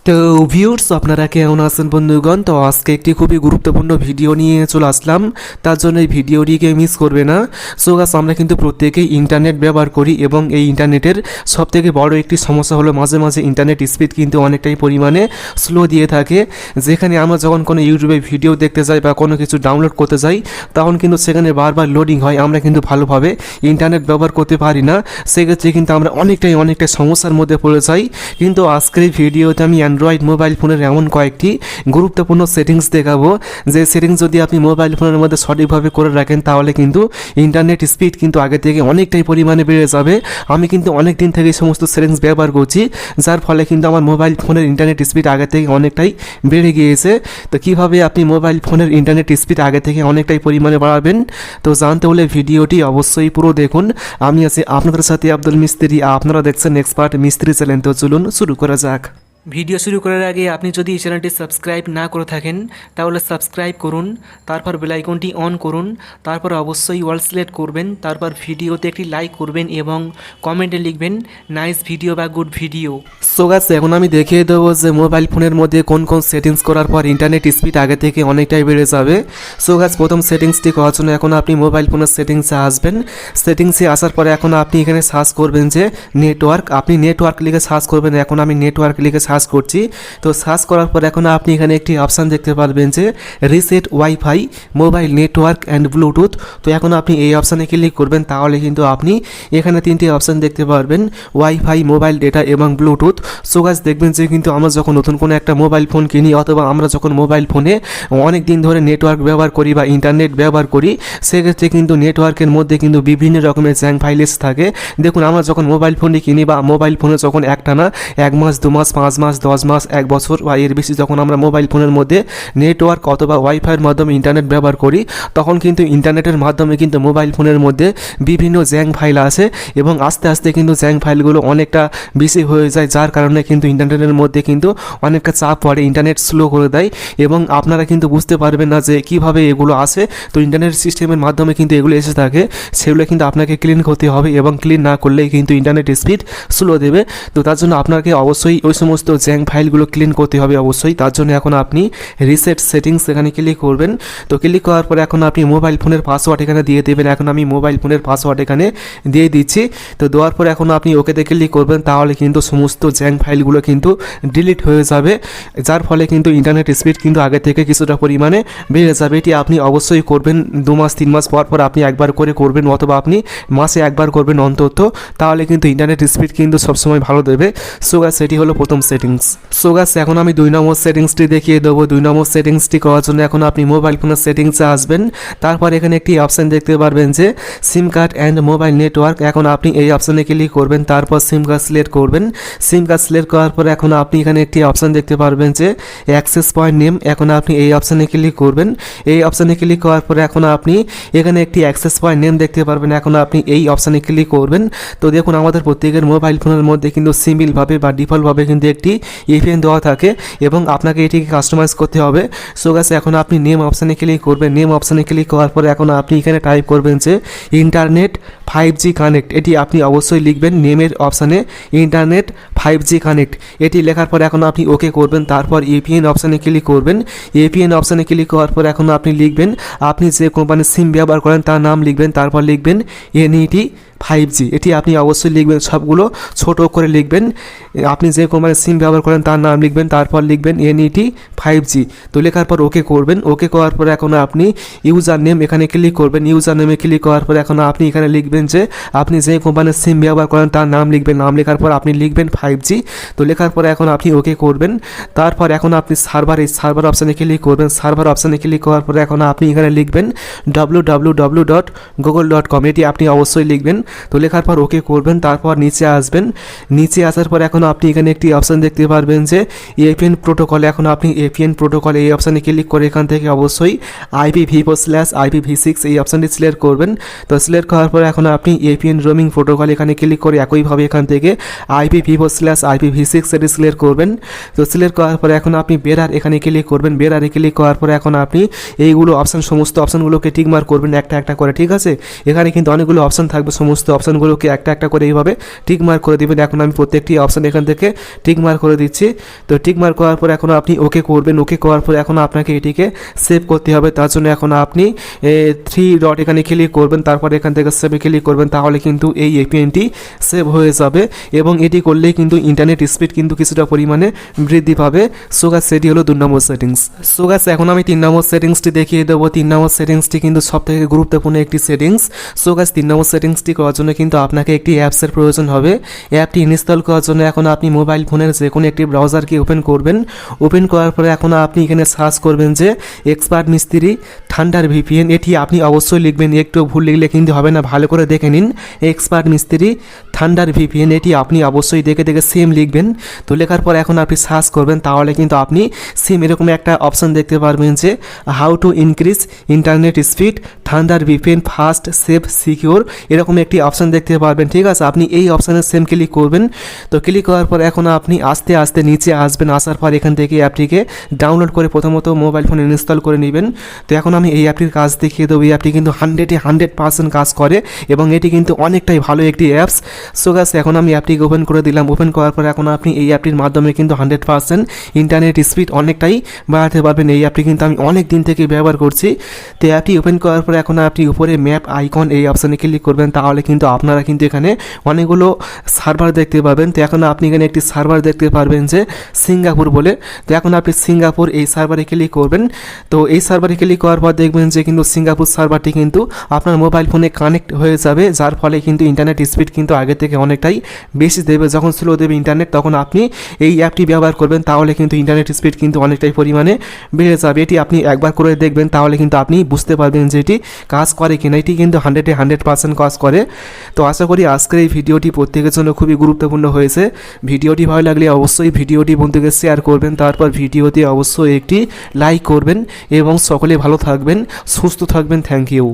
তো ভিউয়ার্স আপনারা কেমন আছেন বন্ধুগণ। তো আজকে একটি খুবই গুরুত্বপূর্ণ ভিডিও নিয়ে চলে আসলাম, তার জন্য এই ভিডিওটিকে মিস করবে না। সো গাইস, আমরা কিন্তু প্রত্যেকেই ইন্টারনেট ব্যবহার করি এবং এই ইন্টারনেটের সবথেকে বড় একটি সমস্যা হলো মাঝে মাঝে ইন্টারনেট স্পিড কিন্তু অনেকটাই পরিমাণে স্লো দিয়ে থাকে। যেখানে আমরা যখন কোনো ইউটিউবে ভিডিও দেখতে যাই বা কোনো কিছু ডাউনলোড করতে যাই, তখন কিন্তু সেখানে বারবার লোডিং হয়, আমরা কিন্তু ভালোভাবে ইন্টারনেট ব্যবহার করতে পারি না। সেক্ষেত্রে কিন্তু আমরা অনেকটাই সমস্যার মধ্যে পড়ে যাই। কিন্তু আজকের এই ভিডিওতে আমি অ্যান্ড্রয়েড মোবাইল ফোনের এমন কয়েকটি গুরুত্বপূর্ণ সেটিংস দেখাবো, যে সেটিংস যদি আপনি মোবাইল ফোনের মধ্যে সঠিকভাবে করে রাখেন তাহলে কিন্তু ইন্টারনেট স্পিড কিন্তু আগে থেকে অনেকটাই পরিমাণে বেড়ে যাবে। আমি কিন্তু অনেক দিন থেকে এই সমস্ত সেটিংস ব্যবহার করছি, যার ফলে কিন্তু আমার মোবাইল ফোনের ইন্টারনেট স্পিড আগে থেকে অনেকটাই বেড়ে গিয়েছে। তো কীভাবে আপনি মোবাইল ফোনের ইন্টারনেট স্পিড আগে থেকে অনেকটাই পরিমাণে বাড়াবেন, তো জানতে হলে ভিডিওটি অবশ্যই পুরো দেখুন। আমি আছি আপনাদের সাথে আব্দুল মিস্ত্রি, আপনারা দেখছেন এক্সপার্ট মিস্ত্রি চ্যানেল। তো চলুন শুরু করা যাক। ভিডিও শুরু করার আগে আপনি যদি এই চ্যানেলটি সাবস্ক্রাইব না করে থাকেন তাহলে সাবস্ক্রাইব করুন, তারপর বেল আইকনটি অন করুন, তারপর অবশ্যই অল সিলেক্ট করবেন, তারপর ভিডিওতে একটি লাইক করবেন এবং কমেন্টে লিখবেন নাইস ভিডিও বা গুড ভিডিও। সো গাইস, এখন আমি দেখিয়ে দেবো যে মোবাইল ফোনের মধ্যে কোন কোন সেটিংস করার পর ইন্টারনেট স্পিড আগে থেকে অনেকটাই বেড়ে যাবে। সো গাইস, প্রথম সেটিংসটি করার জন্য এখন আপনি মোবাইল ফোনের সেটিংসে আসবেন। সেটিংসে আসার পরে এখন আপনি এখানে সার্চ করবেন যে নেটওয়ার্ক। আপনি নেটওয়ার্ক লিখে সার্চ করবেন। এখন আমি নেটওয়ার্ক লিখে সার্চ করছি। তো সার্চ করার পর এখন আপনি এখানে একটি অপশান দেখতে পারবেন যে reset wifi mobile network and Bluetooth. তো এখন আপনি এই অপশানে ক্লিক করবেন, তাহলে কিন্তু আপনি এখানে তিনটি অপশান দেখতে পারবেন, ওয়াইফাই, মোবাইল ডেটা এবং ব্লুটুথ। সো গাইস, দেখবেন যে কিন্তু আমরা যখন নতুন কোনো একটা মোবাইল ফোন কিনি অথবা আমরা যখন মোবাইল ফোনে অনেক দিন ধরে নেটওয়ার্ক ব্যবহার করি বা ইন্টারনেট ব্যবহার করি, সেক্ষেত্রে কিন্তু নেটওয়ার্কের মধ্যে কিন্তু বিভিন্ন রকমের জ্যাং ফাইলেস থাকে। দেখুন, আমরা যখন মোবাইল ফোনটি কিনি বা মোবাইল ফোনে যখন একটানা 1 মাস 2 মাস 5 মাস 10 মাস 1 বছর বা এর বেশি যখন আমরা মোবাইল ফোনের মধ্যে নেটওয়ার্ক অথবা ওয়াইফাইয়ের মাধ্যমে ইন্টারনেট ব্যবহার করি, তখন কিন্তু ইন্টারনেটের মাধ্যমে কিন্তু মোবাইল ফোনের মধ্যে বিভিন্ন জ্যাং ফাইল আসে এবং আস্তে আস্তে কিন্তু জ্যাং ফাইলগুলো অনেকটা বেশি হয়ে যায়, যার কারণে কিন্তু ইন্টারনেটের মধ্যে কিন্তু অনেকটা চাপ পড়ে, ইন্টারনেট স্লো করে দেয় এবং আপনারা কিন্তু বুঝতে পারবেন না যে কীভাবে এগুলো আসে। তো ইন্টারনেট সিস্টেমের মাধ্যমে কিন্তু এগুলো এসে থাকে, সেগুলো কিন্তু আপনাকে ক্লিন করতে হবে এবং ক্লিন না করলেই কিন্তু ইন্টারনেট স্পিড স্লো দেবে। তো তার জন্য আপনাকে অবশ্যই ওই সমস্ত জ্যাং ফাইলগুলো ক্লিন করতে হবে অবশ্যই। তার জন্য এখন আপনি রিসেট সেটিংস এখানে ক্লিক করবেন। তো ক্লিক করার পরে এখন আপনি মোবাইল ফোনের পাসওয়ার্ড এখানে দিয়ে দেবেন। এখন আমি মোবাইল ফোনের পাসওয়ার্ড এখানে দিয়ে দিচ্ছি। তো দেওয়ার পরে এখন আপনি ওকেতে ক্লিক করবেন, তাহলে কিন্তু সমস্ত জ্যাং ফাইলগুলো কিন্তু ডিলিট হয়ে যাবে, যার ফলে কিন্তু ইন্টারনেট স্পিড কিন্তু আগে থেকে কিছুটা পরিমাণে বেড়ে যাবে। এটি আপনি অবশ্যই করবেন 2 মাস 3 মাস পর পর আপনি একবার করে করবেন অথবা আপনি মাসে একবার করবেন অন্তত, তাহলে কিন্তু ইন্টারনেট স্পিড কিন্তু সবসময় ভালো দেবে। সো গাইস, এটি হলো প্রথম সেটিংস। সো গাইস, এখন আমি 2 নম্বর সেটিংসটি দেখিয়ে দেবো। 2 নম্বর সেটিংসটি করার জন্য এখন আপনি মোবাইল ফোনের সেটিংসে আসবেন। তারপর এখানে একটি অপশান দেখতে পারবেন যে সিম কার্ড অ্যান্ড মোবাইল নেটওয়ার্ক। এখন আপনি এই অপশানে ক্লিক করবেন, তারপর সিম কার্ড সিলেক্ট করবেন। সিম কার্ড সিলেক্ট করার পর এখন আপনি এখানে একটি অপশান দেখতে পারবেন যে অ্যাক্সেস পয়েন্ট নেম। এখন আপনি এই অপশানে ক্লিক করবেন। এই অপশানে ক্লিক করার পরে এখন আপনি এখানে একটি অ্যাক্সেস পয়েন্ট নেম দেখতে পারবেন। এখন আপনি এই অপশানে ক্লিক করবেন। তো দেখুন, আমাদের প্রত্যেকের মোবাইল ফোনের মধ্যে কিন্তু সিম্পলভাবে বা ডিফল্টভাবে কিন্তু একটি ইপিএন দেওয়া থাকে এবং আপনাকে এটিকে কাস্টমাইজ করতে হবে। সো গাইস, এখন আপনি নেম অপশানে ক্লিক করবেন। নেম অপশানে ক্লিক করার পরে এখন আপনি এখানে টাইপ করবেন যে ইন্টারনেট 5G কানেক্ট। এটি আপনি অবশ্যই লিখবেন নেমের অপশানে, ইন্টারনেট 5G কানেক্ট। এটি লেখার পরে এখন আপনি ওকে করবেন। তারপর এপিএন অপশানে ক্লিক করবেন। এপিএন অপশানে ক্লিক করার পর এখন আপনি লিখবেন আপনি যে কোম্পানির সিম ব্যবহার করেন তার নাম লিখবেন, তারপর লিখবেন NET 5G। এটি আপনি অবশ্যই লিখবেন, সবগুলো ছোট করে লিখবেন। আপনি যে কোম্পানির সিম ব্যবহার করেন তার নাম লিখবেন, তারপর লিখবেন NET 5G। তো লেখার পর ওকে করবেন। ওকে করার পরে এখন আপনি ইউজার নেম এখানে ক্লিক করবেন। ইউজার নেমে ক্লিক করার পরে এখন আপনি এখানে লিখবেন যে আপনি যে কোম্পানির সিম ব্যবহার করেন তার নাম লিখবেন। নাম লেখার পর আপনি লিখবেন 5G। তো লেখার পরে এখন আপনি ওকে করবেন। তারপর এখন আপনি সার্ভার অপশানে ক্লিক করবেন। সার্ভার অপশানে ক্লিক করার পরে এখন আপনি এখানে লিখবেন www.google.com। এটি আপনি অবশ্যই লিখবেন। তো লেখার পর ওকে করবেন। তারপর নিচে আসবেন। নিচে আসার পর এখন আপনি এখানে একটি অপশান দেখতে পারবেন যে এপিএন প্রোটোকল। এখন আপনি এপিএন প্রোটোকল এই অপশানে ক্লিক করে এখান থেকে অবশ্যই IPv4/IPv6 এই অপশানটি সিলেক্ট করবেন। তো সিলেক্ট করার পর এখন আপনি এপিএন রোমিং প্রোটোকল এখানে ক্লিক করে একইভাবে এখান থেকে IPv4/IPv6 এটি সিলেক্ট করবেন। তো সিলেক্ট করার পরে এখন আপনি বেরার এখানে ক্লিক করবেন। বেরারে ক্লিক করার পরে এখন আপনি এইগুলো অপশান সমস্ত অপশানগুলোকে টিক মার্ক করবেন একটা একটা করে, ঠিক আছে। এখানে কিন্তু অনেকগুলো অপশান থাকবে, সমস্ত সমস্ত অপশানগুলোকে একটা একটা করে এইভাবে টিক মার্ক করে দেবেন। এখন আমি প্রত্যেকটি অপশান এখান থেকে টিক মার্ক করে দিচ্ছি। তো টিক মার্ক করার পর এখন আপনি ওকে করবেন। ওকে করার পর এখন আপনাকে এটিকে সেভ করতে হবে। তার জন্য এখন আপনি 3 ডট এখানে ক্লিক করবেন, তারপর এখান থেকে সেভে ক্লিক করবেন, তাহলে কিন্তু এই এপিএনটি সেভ হয়ে যাবে এবং এটি করলেই কিন্তু ইন্টারনেট স্পিড কিন্তু কিছুটা পরিমাণে বৃদ্ধি পাবে। সো গাইস সেটি হলো 2 নম্বর সেটিংস। সো গাইস এখন আমি 3 নম্বর সেটিংসটি দেখিয়ে দেবো। 3 নম্বর সেটিংসটি কিন্তু সবথেকে গুরুত্বপূর্ণ একটি সেটিংস। সো গাইস 3 নম্বর সেটিংসটি করার জন্য কিন্তু আপনাকে একটি অ্যাপসের প্রয়োজন হবে। অ্যাপটি ইনস্টল করার জন্য এখন আপনি মোবাইল ফোনের যে কোনো একটি ব্রাউজারকে ওপেন করবেন। ওপেন করার পরে এখন আপনি এখানে সার্চ করবেন যে এক্সপার্ট মিস্ত্রি থান্ডার ভিপিএন। এটি আপনি অবশ্যই লিখবেন, একটু ভুল লিখলে কিন্তু হবে না, ভালো করে দেখে নিন। এক্সপার্ট মিস্ত্রি থান্ডার ভিপিএন এটি আপনি অবশ্যই দেখে দেখে সেম লিখবেন। তো লেখার পর এখন আপনি সার্চ করবেন, তাহলে কিন্তু আপনি সেম এরকম একটা অপশান দেখতে পারবেন যে how to increase internet speed thunder VPN fast safe secure, এরকম একটি অপশান দেখতে পারবেন। ঠিক আছে, আপনি এই অপশানে সেম ক্লিক করবেন। তো ক্লিক করার পর এখন আপনি আস্তে আস্তে নিচে আসবেন। আসার পর এখান থেকে অ্যাপটিকে ডাউনলোড করে প্রথমত মোবাইল ফোনে ইনস্টল করে নেবেন। তো এখন আমি এই অ্যাপটির কাজ দেখিয়ে দেবো। এই অ্যাপটি কিন্তু 100% কাজ করে এবং এটি কিন্তু অনেকটাই ভালো একটি অ্যাপস। সো গাইস এখন আমি অ্যাপটিকে ওপেন করে দিলাম। ওপেন করার পর এখন আপনি এই অ্যাপটির মাধ্যমে কিন্তু 100% ইন্টারনেট স্পিড অনেকটাই বাড়াতে পারবেন। এই অ্যাপটি কিন্তু আমি অনেক দিন থেকে ব্যবহার করছি। তো অ্যাপটি ওপেন করার পর এখন আপনি উপরে ম্যাপ আইকন এই অপশানে ক্লিক করবেন, তাহলে কিন্তু আপনারা কিন্তু এখানে অনেকগুলো সার্ভার দেখতে পাবেন। তো এখন আপনি এখানে একটি সার্ভার দেখতে পারবেন যে সিঙ্গাপুর বলে। তো এখন আপনি সিঙ্গাপুর এই সার্ভারে ক্লিক করবেন। তো এই সার্ভারে ক্লিক করার পর দেখবেন যে কিন্তু সিঙ্গাপুর সার্ভারটি কিন্তু আপনার মোবাইল ফোনে কানেক্ট হয়ে যাবে, যার ফলে কিন্তু ইন্টারনেট স্পিড কিন্তু আগে থেকে অনেকটাই বেশি দেবে। যখন স্লো দেবে ইন্টারনেট তখন আপনি এই অ্যাপটি ব্যবহার করবেন, তাহলে কিন্তু ইন্টারনেট স্পিড কিন্তু অনেকটাই পরিমাণে বেড়ে যাবে। এটি আপনি একবার করে দেখবেন, তাহলে কিন্তু আপনি বুঝতে পারবেন যে এটি কাজ করে কিনা। এটি কিন্তু 100% কাজ করে। তো আশা করি আজকের এই ভিডিওটি প্রত্যেকের জন্য খুবই গুরুত্বপূর্ণ হয়েছে। ভিডিওটি ভালো লাগলে অবশ্যই ভিডিওটি বন্ধুকে শেয়ার করবেন, তারপর ভিডিওতে অবশ্যই একটি লাইক করবেন এবং সকলে ভালো থাকবেন, সুস্থ থাকবেন। Thank you.